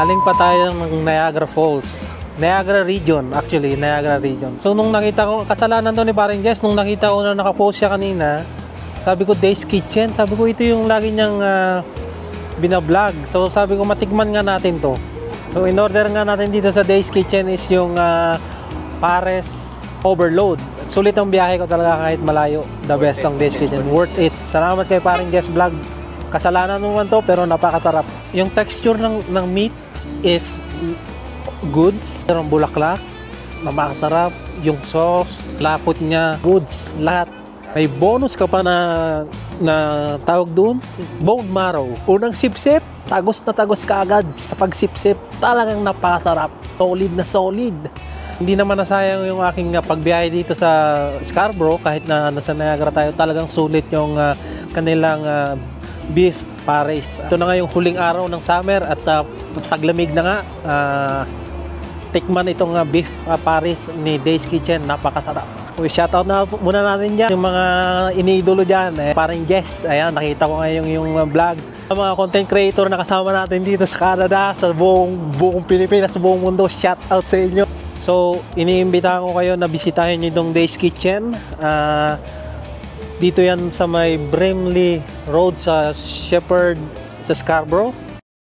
Galing pa tayo ng Niagara Falls. Niagara Region, actually, Niagara Region. So, nung nakita ko, kasalanan to ni Paring Jess, nung nakita ko na nakapost siya kanina, sabi ko, Days Kitchen. Sabi ko, ito yung lagi niyang binablog. So, sabi ko, matikman nga natin to. So, in order nga natin dito sa Days Kitchen is yung Pares Overload. Sulit ang biyahe ko talaga kahit malayo. The best ang Days Kitchen. Worth it. Salamat kay Paring Jess Vlog. Kasalanan naman to, pero napakasarap. Yung texture ng meat is goods. Pero bulaklak, napakasarap. Yung sauce, lapot niya, goods, lahat. May bonus ka pa na tawag doon, bone marrow. Unang sip-sip, tagos na tagos ka agad sa pagsip-sip. Talagang napakasarap. Solid na solid. Hindi naman nasayang yung aking pagbiyahe dito sa Scarborough. Kahit na nasa Niagara tayo, talagang sulit yung kanilang beef pares. Ito na nga yung huling araw ng summer at taglamig na nga. Tikman itong beef pares ni Days Kitchen. Napakasarap. Shoutout na muna natin dyan yung mga iniidolo dyan. Paring Jess, ayan, nakita ko ngayon yung vlog. Mga content creator na kasama natin dito sa Canada, sa buong Pilipinas, sa buong mundo, shoutout sa inyo. So, iniimbitahan ko kayo na bisitahin nyo itong Days Kitchen. Dito yan sa may Brimley Road sa Shepherd sa Scarborough.